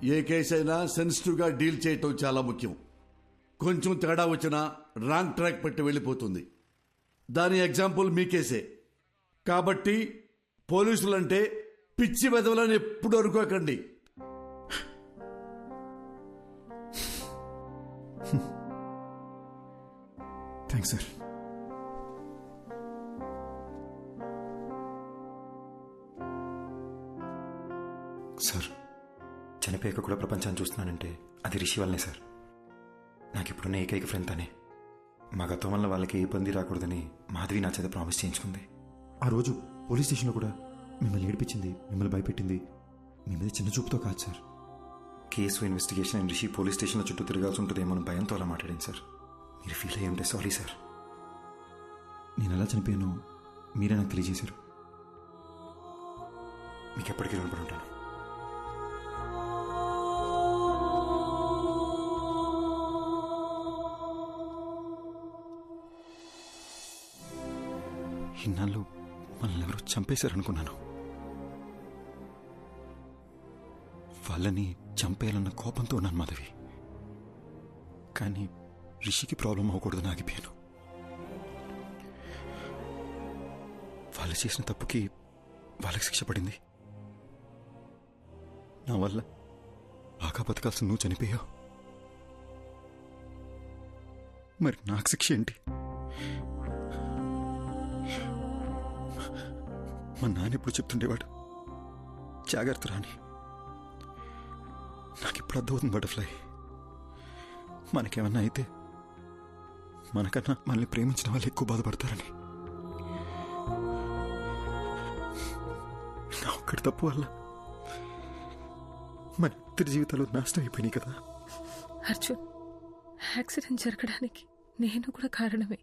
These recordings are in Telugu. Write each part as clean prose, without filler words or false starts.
ఏ కేసు అయినా సెన్సిటివ్గా డీల్ చేయటం చాలా ముఖ్యం. కొంచెం తేడా వచ్చినా రాంగ్ ట్రాక్ పెట్టి వెళ్ళిపోతుంది. దాని ఎగ్జాంపుల్ మీ కేసే. కాబట్టి పోలీసులంటే పిచ్చి వెదవలని ఎప్పుడు అనుకోకండి. Thanks sir. సార్, చనిపోయాక కూడా ప్రపంచాన్ని చూస్తున్నానంటే అది రిషి వల్లనే సార్. నాకు ఇప్పుడున్న ఏకైక ఫ్రెండ్ తనే. మా గతం వల్ల వాళ్ళకి ఏ ఇబ్బంది రాకూడదని మాధవి నా చేత ప్రామిస్ చేయించుకుంది. ఆ రోజు పోలీస్ స్టేషన్లో కూడా మిమ్మల్ని ఏడిపించింది, మిమ్మల్ని భయపెట్టింది మీ మీద చిన్న చూపుతో కాదు sir. Case investigation and Rishi police స్టేషన్లో చుట్టూ తిరగాల్సి ఉంటుందేమో అని భయంతో అలా మాట్లాడింది సార్. మీరు ఫీల్ అయ్యి ఉంటే సారీ సార్. నేను ఎలా చనిపోయానో మీరే నాకు తెలియజేశారు. మీకు ఎప్పటికీ రుణపడి ఉంటాను. ఇన్నాళ్ళు మనల్ని ఎవరో చంపేశారనుకున్నాను. వాళ్ళని చంపేయాలన్న కోపంతో ఉన్నాను మాధవి. కానీ రిషికి ప్రాబ్లం అవ్వకూడదని ఆగిపోయాను. వాళ్ళు చేసిన తప్పుకి వాళ్ళకి శిక్ష పడింది. నా వల్ల బాగా బతకాల్సిన నువ్వు చనిపోయావు. మరి నాకు శిక్ష ఏంటి? మా నాన్న ఎప్పుడు చెప్తుండేవాడు, జాగ్రత్త రాని. నాకిప్పుడు అర్థమవుతుంది బటర్ఫ్లై. మనకేమన్నా అయితే మనకన్నా మనల్ని ప్రేమించిన వాళ్ళు ఎక్కువ బాధపడతారని. నా ఒక్కడి తప్పు వల్ల మన ఇద్దరి జీవితాలు నాశనం అయిపోయినాయి కదా. అర్జున్, యాక్సిడెంట్ జరగడానికి నేను కూడా కారణమే.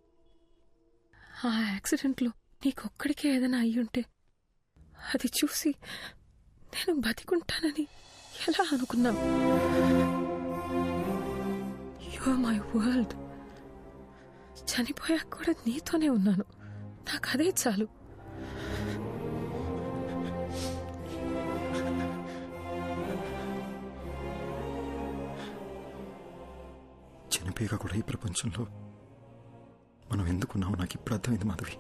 ఆ యాక్సిడెంట్లో నీకొక్కడికే ఏదైనా అయ్యుంటే అది చూసి నేను బతికుంటానని ఎలా అనుకున్నావు? You are my world. చనిపోయాక కూడా నీతోనే ఉన్నాను. నాకు అదే చాలు. చనిపోయాక కూడా ఈ ప్రపంచంలో మనం ఎందుకున్నామో నాకు ఇప్పుడు అర్థమైంది మాధవి.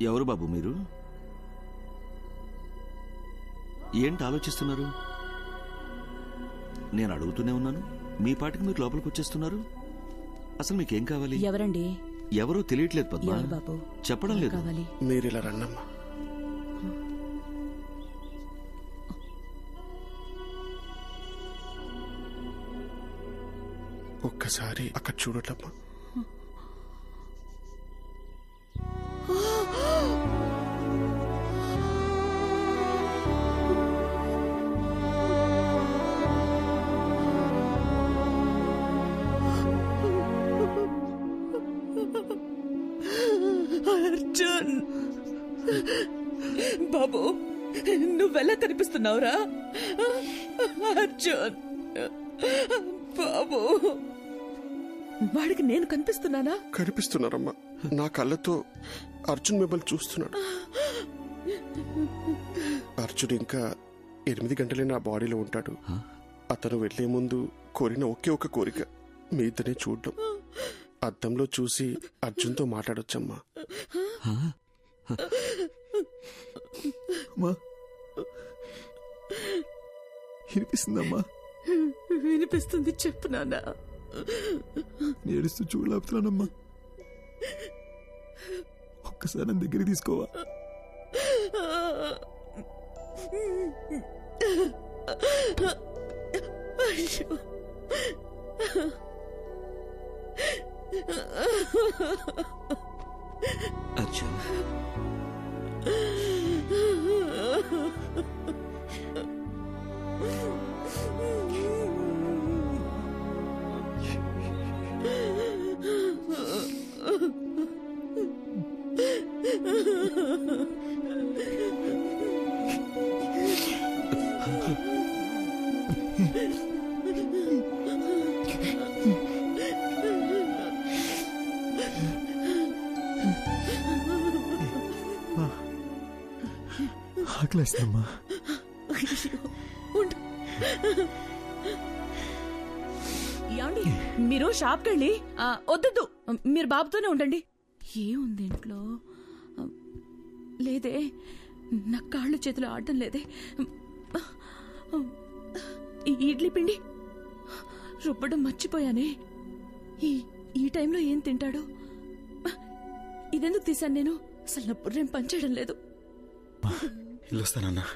ఎవరు బాబు మీరు? ఏంటి ఆలోచిస్తున్నారు? నేను అడుగుతూనే ఉన్నాను, మీ పాటికి మీరు లోపలికి వచ్చేస్తున్నారు. అసలు మీకేం కావాలి? ఎవరండి? ఎవరో తెలియట్లేదు పద్మా. బాబు చెప్పడం లేదు. మీరు ఇలా రండమ్మా. ఒక్కసారి అక్కడ చూడటమ్మా. అర్జున్ బాబు, నువ్వెలా కనిపిస్తున్నావురా? అర్జున్ బాబు, వాడికి నేను కనిపిస్తున్నానా? కనిపిస్తున్నారమ్మా. నా కళ్ళతో అర్జున్ మిమ్మల్ని చూస్తున్నాడు. అర్జున్ ఇంకా 8 గంటలే నా బాడీలో ఉంటాడు. అతను వెళ్లే ముందు కోరిన ఒకే ఒక కోరిక మీ ఇద్దరిని చూడడం. అద్దంలో చూసి అర్జున్తో మాట్లాడొచ్చమ్మా. వినిపిస్తుందమ్మా? వినిపిస్తుంది, చెప్పు నాన్న. ఏడుస్తూ చూడలేపుతున్నానమ్మా. ఒక్కసారి నా దగ్గరికి తీసుకోవా? అయ్యో, అర్జున్, ఆకలేస్తుందమ్మా. అయ్యో, ఉండు. ఏమండి, మీరు షాప్కి వెళ్ళి వద్దు, మీరు బాబుతోనే ఉండండి. ఏముంది ఇంట్లో? లేదే, నా కాళ్ళు చేతులు ఆడటం లేదే. ఈ ఇడ్లీ పిండి రుబ్బడం మర్చిపోయానే. ఈ టైంలో ఏం తింటాడు? ఇదెందుకు తీశాను నేను? అసలు నా బుర్రేం పనిచేయడం లేదు. ఇల్లొస్తానన్నా.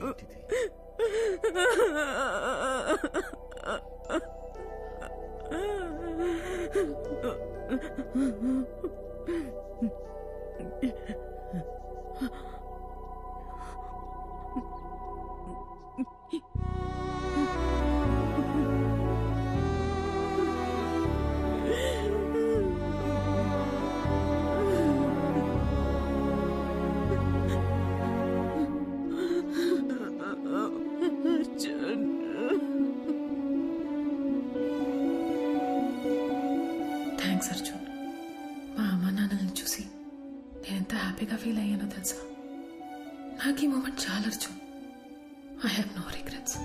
ఏంటిది? థ్యాంక్స్ అర్జున్. మా అమ్మ నాన్నలను చూసి నేను ఎంత హ్యాపీగా ఫీల్ అయ్యానో తెలుసా? నాకు ఈ మూమెంట్ చాలా Arjun. I have no regrets.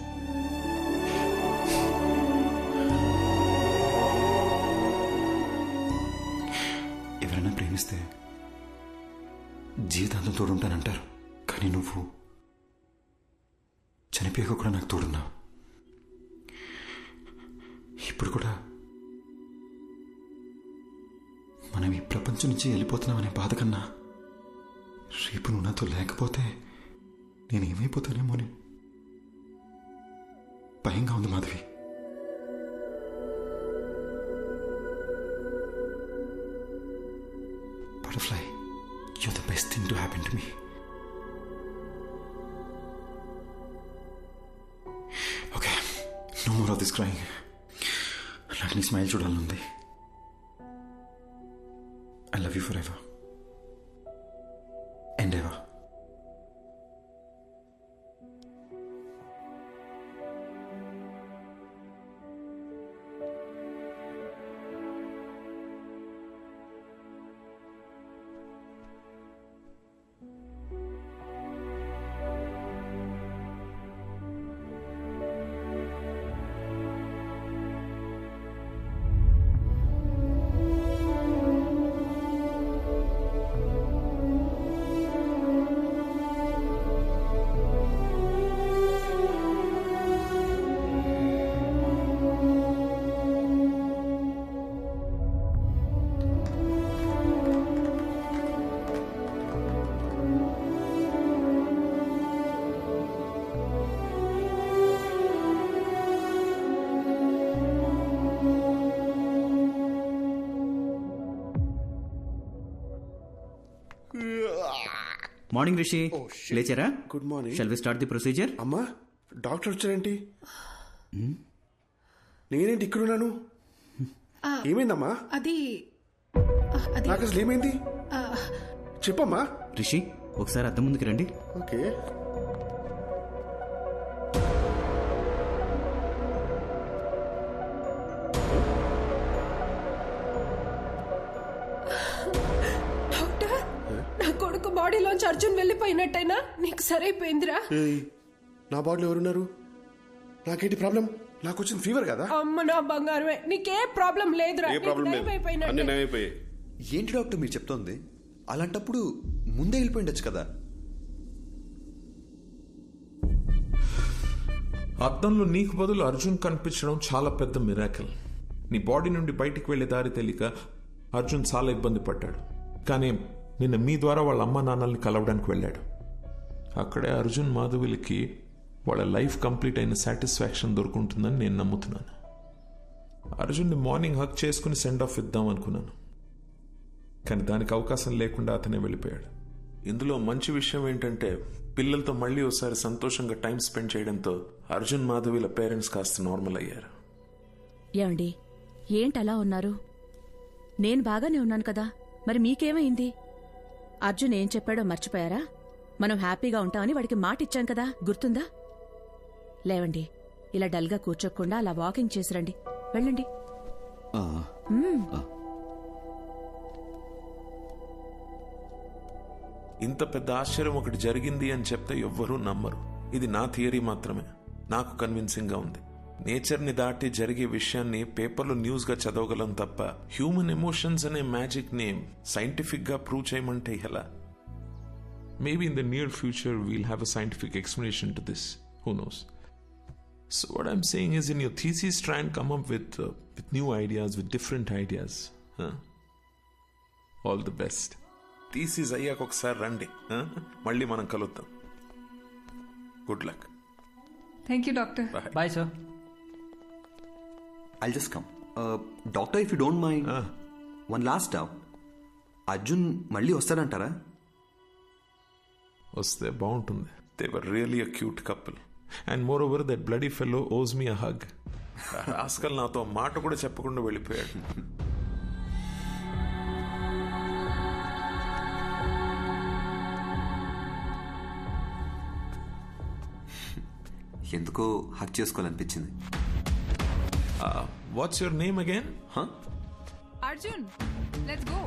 ఎవరైనా ప్రేమిస్తే జీవితాంతం తోడుంటానంటారు, కానీ నువ్వు చనిపోయాక కూడా నాకు తోడున్నావు. ఇప్పుడు కూడా మనం ఈ ప్రపంచం నుంచి వెళ్ళిపోతున్నామనే బాధ కన్నా రేపు నువ్వు నాతో లేకపోతే నేనేమైపోతానేమోని భయంగా ఉంది Madhavi. Butterfly, you're the best thing to happen to me. Okay, no more of this crying. నాకు నీ స్మైల్ చూడాలనుంది. I love you forever and ever. Morning Rishi, లేచారా? Good morning. Shall we start the procedure? అమ్మా, డాక్టర్ వచ్చారేంటి? నేనేంటి ఇక్కడున్నాను? ఏమైందమ్మా? అది నాకు అసలు ఏమైంది చెప్పమ్మా. రిషి, ఒకసారి అద్దం ముందుకు రండి. ఓకే. డాక్టర్, నా కొడుకు బాడీలోంచి అర్జున్ వెళ్ళిపోయినట్టయినా నీకు సరైపోయిందిరా. ఏయ్, నా బాడీలో ఎవరున్నారు? నాకేంటి ప్రాబ్లం? నాకు వచ్చిన ఫీవర్ కదా. అమ్మ నా బంగారమే, నీకే ప్రాబ్లం లేదురా. ఏ ప్రాబ్లం లేదు, అన్ని నయమైపోయాయి. ఏంటి డాక్టర్ మీరు చెప్తోంది? అలాంటప్పుడు ముందే వెళ్ళిపోయిండొచ్చు కదా. అద్దంలో నీకు బదులు అర్జున్ కనిపించడం చాలా పెద్ద మిరాకిల్. నీ బాడీ నుండి బయటికి వెళ్లే దారి తెలియక అర్జున్ చాలా ఇబ్బంది పడ్డాడు. కానీ నిన్న మీ ద్వారా వాళ్ళ అమ్మ నాన్నల్ని కలవడానికి వెళ్ళాడు. అక్కడే అర్జున్ మాధవిలకి వాళ్ళ లైఫ్ కంప్లీట్ అయిన సాటిస్ఫాక్షన్ దొరుకుంటుందని నేను నమ్ముతున్నాను. అర్జున్ని మార్నింగ్ హక్ చేసుకుని సెండ్ ఆఫ్ ఇద్దాం అనుకున్నాను, కానీ దానికి అవకాశం లేకుండా అతనే వెళ్ళిపోయాడు. ఇందులో మంచి విషయం ఏంటంటే పిల్లలతో మళ్ళీ ఒకసారి సంతోషంగా టైం స్పెండ్ చేయడంతో అర్జున్ మాధవిల పేరెంట్స్ కాస్త నార్మల్ అయ్యారు. ఏమండి, ఏంటలా ఉన్నారు? నేను బాగానే ఉన్నాను కదా, మరి మీకేమైంది? అర్జున్ ఏం చెప్పాడో మర్చిపోయారా? మనం హ్యాపీగా ఉంటామని వాడికి మాట ఇచ్చాం కదా, గుర్తుందా? లేవండి, ఇలా డల్గా కూర్చోకుండా అలా వాకింగ్ చేసిరండి. వెళ్ళండి. ఇంత పెద్ద ఆశ్చర్యం ఒకటి జరిగింది అని చెప్తే ఎవ్వరూ నమ్మరు. ఇది నా థియరీ మాత్రమే, నాకు కన్విన్సింగ్ గా ఉంది. నేచర్ని దాటి జరిగే విషయాన్ని పేపర్లో న్యూస్ గా చదవగలం తప్ప హ్యూమన్ ఎమోషన్స్ అనే మ్యాజిక్ నేమ్ సైంటిఫిక్ గా ప్రూవ్ చేయమంటే ఎలా? Maybe in the near future we'll have a scientific explanation to this. Who knows? So what I'm saying is, in your thesis, try and come up with new ideas, with different ideas. All the best. Thesis అయ్యాక ఒకసారి రండి, మళ్ళీ మనం కలుద్దాం. Good luck. Thank you doctor. Bye sir. I'll just come. Doctor, if you don't mind, one last doubt. Arjun మళ్ళీ వస్తాడంటారా? వస్తే బాగుంటుంది. They were really a cute couple. And moreover, that bloody fellow owes me a hug. Rascal నాతో మాట కూడా చెప్పకుండా వెళ్ళిపోయాడు. ఎందుకో హక్ చేసుకోవాలనిపించింది. What's your name again? Arjun, let's go.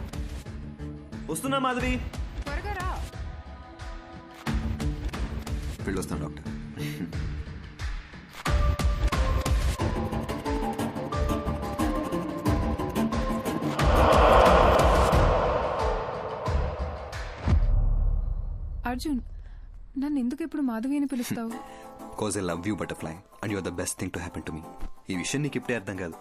వస్తున్నా మాధవి. త్వరగా రా. వెళ్ళొస్తాను డాక్టర్. అర్జున్, నన్ను ఎందుకు ఎప్పుడు మాధవి అని పిలుస్తావు? Because I love you butterfly and you're the best thing to happen to me. ఈ విషయం నీకు ఇప్పుడే అర్థం కాదు.